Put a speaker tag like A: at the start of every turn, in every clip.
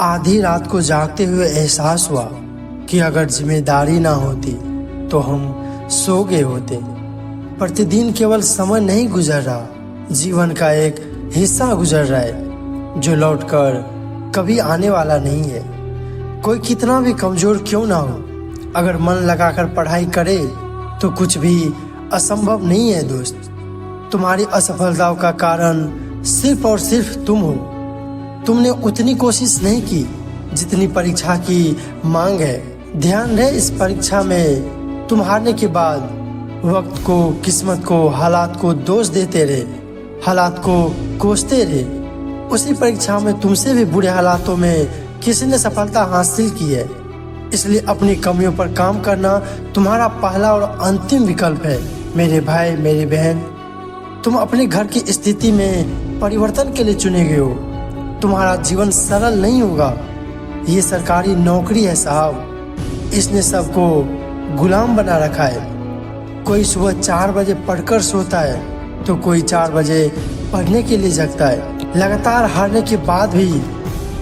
A: आधी रात को जागते हुए एहसास हुआ कि अगर जिम्मेदारी ना होती तो हम सो गए होते। प्रतिदिन केवल समय नहीं गुजर रहा, जीवन का एक हिस्सा गुजर रहा है जो लौटकर कभी आने वाला नहीं है। कोई कितना भी कमजोर क्यों ना हो, अगर मन लगाकर पढ़ाई करे तो कुछ भी असंभव नहीं है दोस्त। तुम्हारी असफलताओं का कारण सिर्फ और सिर्फ तुम हो। तुमने उतनी कोशिश नहीं की जितनी परीक्षा की मांग है। ध्यान रहे, इस परीक्षा में तुम हारने के बाद वक्त को, किस्मत को, हालात को दोष देते रहे, हालात को कोसते रहे। उसी परीक्षा में तुमसे भी बुरे हालातों में किसी ने सफलता हासिल की है। इसलिए अपनी कमियों पर काम करना तुम्हारा पहला और अंतिम विकल्प है। मेरे भाई, मेरी बहन, तुम अपने घर की स्थिति में परिवर्तन के लिए चुने गए हो। तुम्हारा जीवन सरल नहीं होगा। ये सरकारी नौकरी है साहब, इसने सबको गुलाम बना रखा है। कोई सुबह 4 बजे पढ़कर सोता है तो कोई 4 बजे पढ़ने के लिए जगता है। लगातार हारने के बाद भी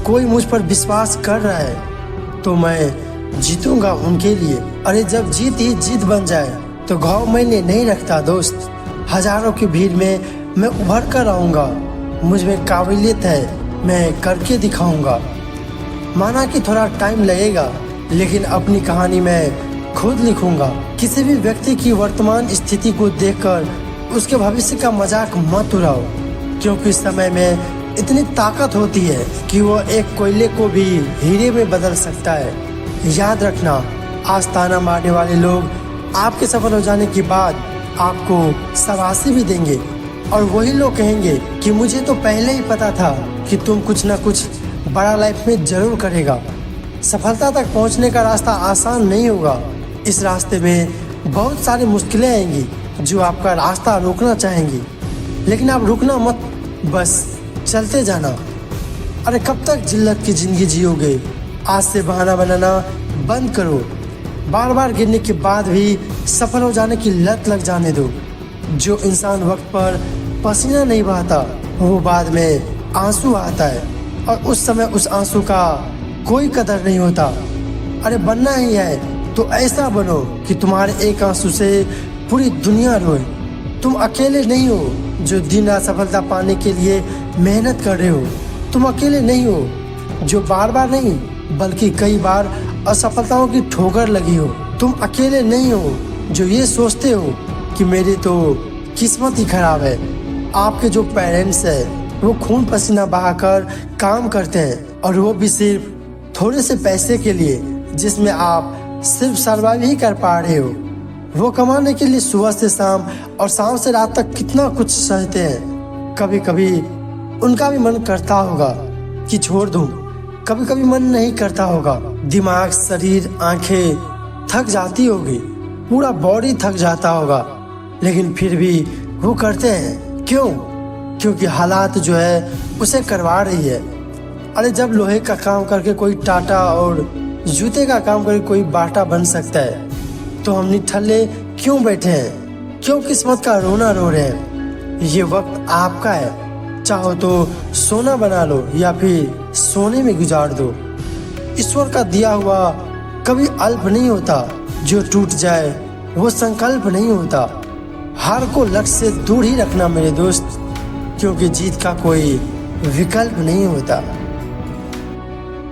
A: कोई मुझ पर विश्वास कर रहा है तो मैं जीतूंगा उनके लिए। अरे जब जीत ही जीत बन जाए तो घाव मैंने नहीं रखता दोस्त। हजारों की भीड़ में मैं उभर कर आऊँगा। मुझ में काबिलियत है, मैं करके दिखाऊंगा। माना कि थोड़ा टाइम लगेगा, लेकिन अपनी कहानी मैं खुद लिखूंगा। किसी भी व्यक्ति की वर्तमान स्थिति को देखकर उसके भविष्य का मजाक मत उड़ाओ, क्योंकि समय में इतनी ताकत होती है कि वो एक कोयले को भी हीरे में बदल सकता है। याद रखना, आज ताना मारने वाले लोग आपके सफल हो जाने के बाद आपको शाबाशी भी देंगे, और वही लोग कहेंगे कि मुझे तो पहले ही पता था कि तुम कुछ ना कुछ बड़ा लाइफ में जरूर करेगा। सफलता तक पहुंचने का रास्ता आसान नहीं होगा। इस रास्ते में बहुत सारी मुश्किलें आएंगी जो आपका रास्ता रोकना चाहेंगी, लेकिन आप रुकना मत, बस चलते जाना। अरे कब तक जिल्लत की जिंदगी जियोगे? आज से बहाना बनाना बंद करो। बार बार गिरने के बाद भी सफल हो जाने की लत लग जाने दो। जो इंसान वक्त पर पसीना नहीं बहाता वो बाद में आंसू आता है, और उस समय उस आंसू का कोई कदर नहीं होता। अरे बनना ही है तो ऐसा बनो कि तुम्हारे एक आंसू से पूरी दुनिया रोए। तुम अकेले नहीं हो जो दिन रात सफलता पाने के लिए मेहनत कर रहे हो। तुम अकेले नहीं हो जो बार बार नहीं बल्कि कई बार असफलताओं की ठोकर लगी हो। तुम अकेले नहीं हो जो ये सोचते हो कि मेरी तो किस्मत ही खराब है। आपके जो पेरेंट्स हैं वो खून पसीना बहाकर काम करते हैं, और वो भी सिर्फ थोड़े से पैसे के लिए, जिसमें आप सिर्फ सर्वाइव ही कर पा रहे हो। वो कमाने के लिए सुबह से शाम और शाम से रात तक कितना कुछ सहते हैं। कभी कभी उनका भी मन करता होगा कि छोड़ दूं, कभी कभी मन नहीं करता होगा। दिमाग, शरीर, आंखें थक जाती होगी, पूरा बॉडी थक जाता होगा, लेकिन फिर भी वो करते हैं। क्यों? क्योंकि हालात जो है उसे करवा रही है। अरे जब लोहे का काम करके कोई टाटा और जूते का काम करके कोई बाटा बन सकता है तो हम निठल्ले क्यों बैठे हैं? क्यों किस्मत का रोना रो रहे हैं? ये वक्त आपका है, चाहो तो सोना बना लो या फिर सोने में गुजार दो। ईश्वर का दिया हुआ कभी अल्प नहीं होता, जो टूट जाए वो संकल्प नहीं होता। हार को लक्ष्य से दूर ही रखना मेरे दोस्त, क्योंकि जीत का कोई विकल्प नहीं होता।